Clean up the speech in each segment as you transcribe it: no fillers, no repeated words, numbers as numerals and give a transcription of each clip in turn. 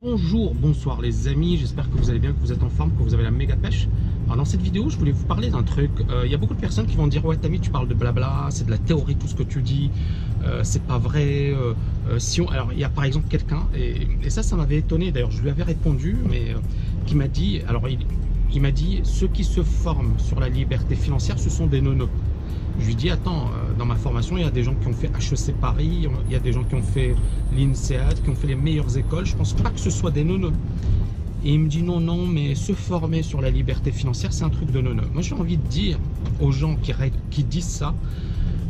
Bonjour, bonsoir les amis, j'espère que vous allez bien, que vous êtes en forme, que vous avez la méga pêche. Alors dans cette vidéo, je voulais vous parler d'un truc. Il y a beaucoup de personnes qui vont dire ouais Tammy, tu parles de blabla, c'est de la théorie tout ce que tu dis, c'est pas vrai. Alors il y a par exemple quelqu'un, et ça m'avait étonné, d'ailleurs je lui avais répondu, mais qui m'a dit, alors il m'a dit ceux qui se forment sur la liberté financière, ce sont des nonos. Je lui dis attends, dans ma formation, il y a des gens qui ont fait HEC Paris, il y a des gens qui ont fait l'INSEAD, qui ont fait les meilleures écoles. Je pense pas que ce soit des nonos. Et il me dit non, mais se former sur la liberté financière, c'est un truc de nonos. Moi, j'ai envie de dire aux gens qui disent ça,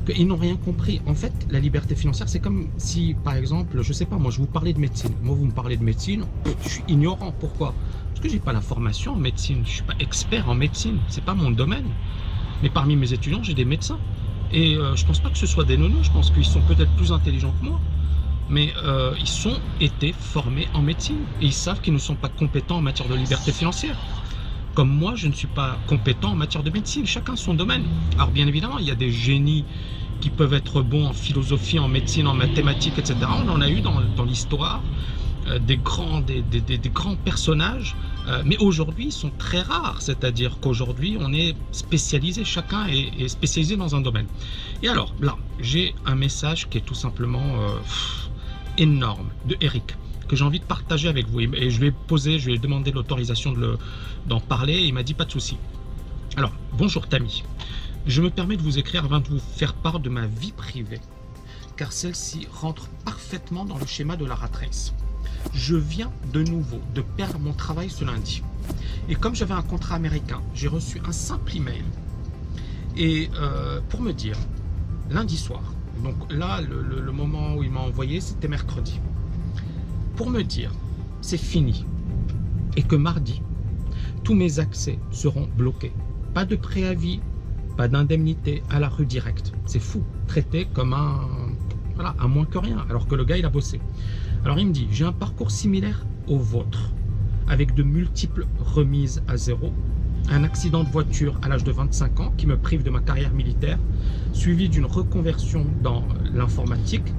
qu'ils n'ont rien compris. En fait, la liberté financière, c'est comme si, par exemple, je sais pas, moi, je vous parlais de médecine. Moi, vous me parlez de médecine, je suis ignorant. Pourquoi? Parce que j'ai pas la formation en médecine. Je suis pas expert en médecine. C'est pas mon domaine. Mais parmi mes étudiants, j'ai des médecins. Et je pense pas que ce soit des nonos. Je pense qu'ils sont peut-être plus intelligents que moi. Mais ils ont été formés en médecine. Et ils savent qu'ils ne sont pas compétents en matière de liberté financière. Comme moi, je ne suis pas compétent en matière de médecine. Chacun son domaine. Alors bien évidemment, il y a des génies qui peuvent être bons en philosophie, en médecine, en mathématiques, etc. On en a eu dans l'histoire. Des grands personnages, mais aujourd'hui ils sont très rares, c'est-à-dire qu'aujourd'hui on est spécialisé, chacun est spécialisé dans un domaine. Et alors là, j'ai un message qui est tout simplement énorme de Eric, que j'ai envie de partager avec vous, et je lui ai demandé l'autorisation d'en parler, et il m'a dit pas de souci. Alors, bonjour Tammy, je me permets de vous écrire avant de vous faire part de ma vie privée, car celle-ci rentre parfaitement dans le schéma de la rat race. Je viens de nouveau de perdre mon travail ce lundi. Et comme j'avais un contrat américain, j'ai reçu un simple email. Et pour me dire, lundi soir, donc là, le moment où il m'a envoyé, c'était mercredi. Pour me dire, c'est fini. Et que mardi, tous mes accès seront bloqués. Pas de préavis, pas d'indemnité, à la rue directe. C'est fou, traité comme un moins que rien, alors que le gars, il a bossé. Alors il me dit, j'ai un parcours similaire au vôtre, avec de multiples remises à zéro, un accident de voiture à l'âge de 25 ans qui me prive de ma carrière militaire, suivi d'une reconversion dans l'informatique,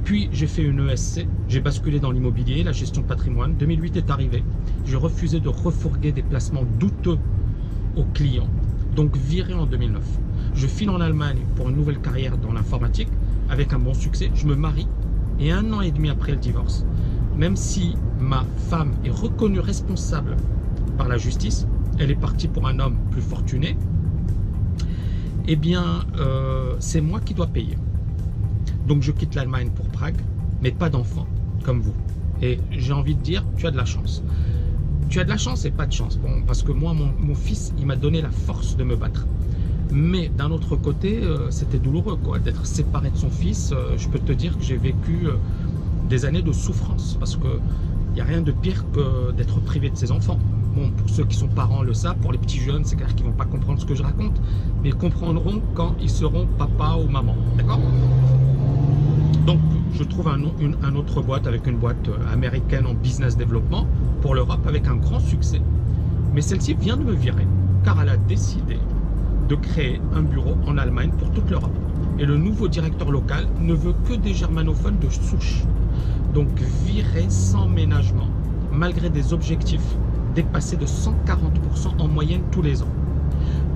puis j'ai fait une ESC, j'ai basculé dans l'immobilier, la gestion de patrimoine, 2008 est arrivé, j'ai refusé de refourguer des placements douteux aux clients, donc viré en 2009. Je file en Allemagne pour une nouvelle carrière dans l'informatique, avec un bon succès, je me marie, et 1 an et demi après le divorce, même si ma femme est reconnue responsable par la justice, elle est partie pour un homme plus fortuné, eh bien c'est moi qui dois payer. Donc je quitte l'Allemagne pour Prague, mais pas d'enfant, comme vous. Et j'ai envie de dire, tu as de la chance. Tu as de la chance et pas de chance. Bon, parce que moi, mon fils, il m'a donné la force de me battre. Mais d'un autre côté, c'était douloureux quoi, d'être séparé de son fils. Je peux te dire que j'ai vécu des années de souffrance, parce qu'il n'y a rien de pire que d'être privé de ses enfants. Bon, pour ceux qui sont parents le savent, pour les petits jeunes, c'est clair qu'ils ne vont pas comprendre ce que je raconte, mais ils comprendront quand ils seront papa ou maman, d'accord? Donc, je trouve un autre boîte, avec une boîte américaine en business développement pour l'Europe, avec un grand succès. Mais celle-ci vient de me virer, car elle a décidé de créer un bureau en Allemagne pour toute l'Europe. Et le nouveau directeur local ne veut que des germanophones de souche. Donc viré sans ménagement, malgré des objectifs dépassés de 140% en moyenne tous les ans.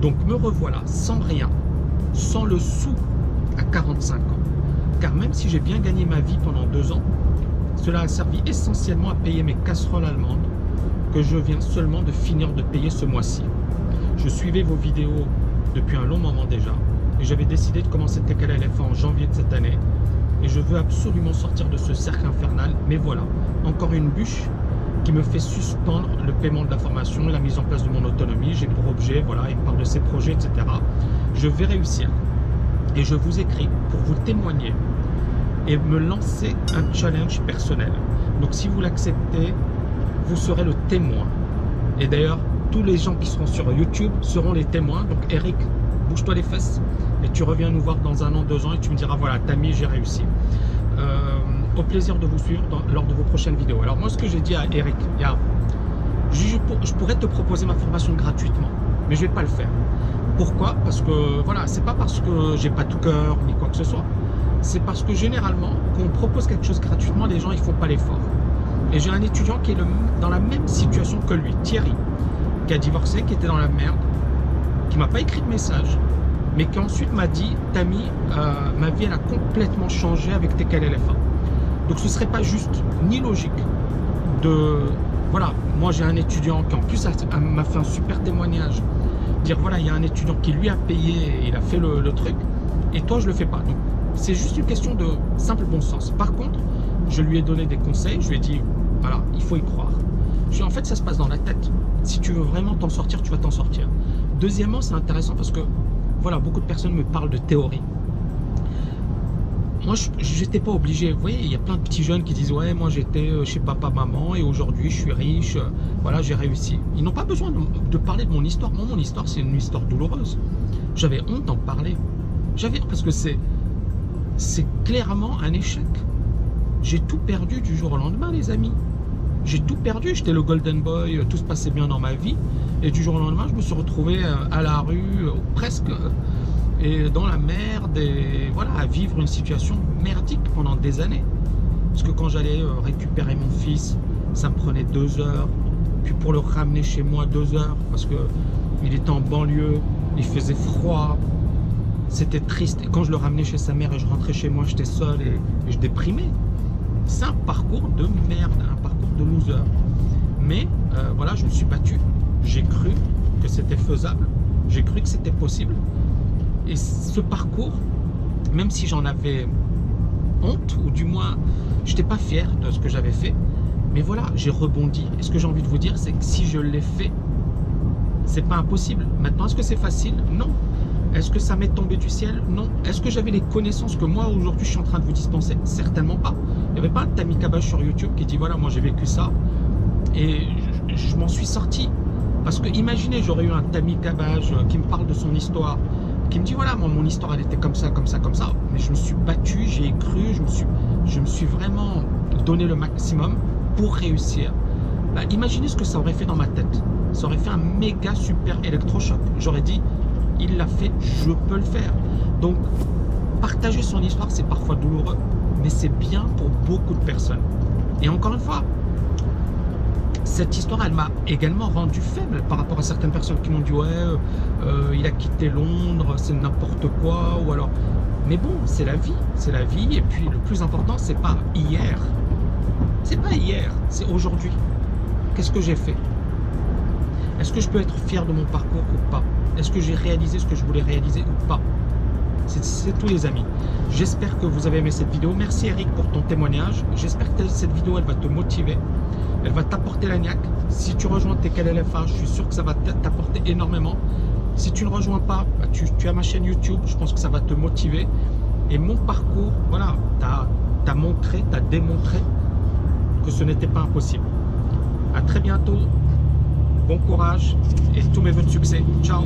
Donc me revoilà sans rien, sans le sou à 45 ans. Car même si j'ai bien gagné ma vie pendant 2 ans, cela a servi essentiellement à payer mes casseroles allemandes que je viens seulement de finir de payer ce mois-ci. Je suivais vos vidéos depuis un long moment déjà, et j'avais décidé de commencer TKLF en janvier de cette année, et je veux absolument sortir de ce cercle infernal, mais voilà, encore une bûche qui me fait suspendre le paiement de la formation et la mise en place de mon autonomie. J'ai pour objet, voilà, il me parle de ses projets, etc. Je vais réussir, et je vous écris pour vous témoigner et me lancer un challenge personnel. Donc si vous l'acceptez, vous serez le témoin, et d'ailleurs tous les gens qui seront sur YouTube seront les témoins. Donc Eric, bouge-toi les fesses et tu reviens nous voir dans 1 an, 2 ans, et tu me diras voilà Tammy, j'ai réussi. Au plaisir de vous suivre lors de vos prochaines vidéos. Alors moi, ce que j'ai dit à Eric, je pourrais te proposer ma formation gratuitement, mais je vais pas le faire. Pourquoi? Parce que voilà, c'est pas parce que j'ai pas tout cœur ni quoi que ce soit, c'est parce que généralement quand on propose quelque chose gratuitement, les gens ils font pas l'effort. Et j'ai un étudiant qui est dans la même situation que lui, Thierry, qui a divorcé, qui était dans la merde, qui m'a pas écrit de message, mais qui ensuite m'a dit, Tami, ma vie elle a complètement changé avec tes LFA. Donc ce serait pas juste ni logique de, voilà, moi j'ai un étudiant qui en plus m'a fait un super témoignage, dire voilà, il y a un étudiant qui lui a payé et il a fait le truc, et toi je le fais pas. Donc c'est juste une question de simple bon sens. Par contre, je lui ai donné des conseils, je lui ai dit, voilà, il faut y croire. En fait, ça se passe dans la tête. Si tu veux vraiment t'en sortir, tu vas t'en sortir. Deuxièmement, c'est intéressant parce que, voilà, beaucoup de personnes me parlent de théorie. Moi, je n'étais pas obligé. Vous voyez, il y a plein de petits jeunes qui disent, ouais, moi j'étais chez papa, maman, et aujourd'hui je suis riche, voilà, j'ai réussi. Ils n'ont pas besoin de parler de mon histoire. Moi, mon histoire, c'est une histoire douloureuse. J'avais honte d'en parler. Parce que c'est clairement un échec. J'ai tout perdu du jour au lendemain, les amis. J'ai tout perdu. J'étais le golden boy, tout se passait bien dans ma vie. Et du jour au lendemain, je me suis retrouvé à la rue, presque, et dans la merde, et voilà, à vivre une situation merdique pendant des années. Parce que quand j'allais récupérer mon fils, ça me prenait 2 heures. Puis pour le ramener chez moi, 2 heures, parce qu'il était en banlieue, il faisait froid. C'était triste. Et quand je le ramenais chez sa mère et je rentrais chez moi, j'étais seul et je déprimais. C'est un parcours de merde, un parcours de loser. Mais voilà, je me suis battu. J'ai cru que c'était faisable. J'ai cru que c'était possible. Et ce parcours, même si j'en avais honte, ou du moins, je n'étais pas fier de ce que j'avais fait, mais voilà, j'ai rebondi. Et ce que j'ai envie de vous dire, c'est que si je l'ai fait, c'est pas impossible. Maintenant, est-ce que c'est facile? Non. Est-ce que ça m'est tombé du ciel? Non. Est-ce que j'avais les connaissances que moi, aujourd'hui, je suis en train de vous dispenser? Certainement pas. Il n'y avait pas un Tami Cabage sur YouTube qui dit, voilà, moi j'ai vécu ça, et je m'en suis sorti. Parce que imaginez, j'aurais eu un Tami Cabage qui me parle de son histoire, qui me dit, voilà, moi, mon histoire, elle était comme ça, comme ça, comme ça. Mais je me suis battu, j'ai cru, je me suis vraiment donné le maximum pour réussir. Bah, imaginez ce que ça aurait fait dans ma tête. Ça aurait fait un méga super électrochoc. J'aurais dit, il l'a fait, je peux le faire. Donc, partager son histoire, c'est parfois douloureux, mais c'est bien pour beaucoup de personnes. Et encore une fois, cette histoire, elle m'a également rendu faible par rapport à certaines personnes qui m'ont dit, ouais, il a quitté Londres, c'est n'importe quoi, ou alors... Mais bon, c'est la vie, et puis le plus important, c'est pas hier. C'est pas hier, c'est aujourd'hui. Qu'est-ce que j'ai fait? Est-ce que je peux être fier de mon parcours ou pas? Est-ce que j'ai réalisé ce que je voulais réaliser ou pas? C'est tout, les amis. J'espère que vous avez aimé cette vidéo. Merci Eric pour ton témoignage. J'espère que cette vidéo, elle va te motiver. Elle va t'apporter la niaque. Si tu rejoins tes LFA, je suis sûr que ça va t'apporter énormément. Si tu ne rejoins pas, bah, tu as ma chaîne YouTube. Je pense que ça va te motiver. Et mon parcours, voilà, t'as montré, t'as démontré que ce n'était pas impossible. À très bientôt. Bon courage et tous mes vœux de succès. Ciao.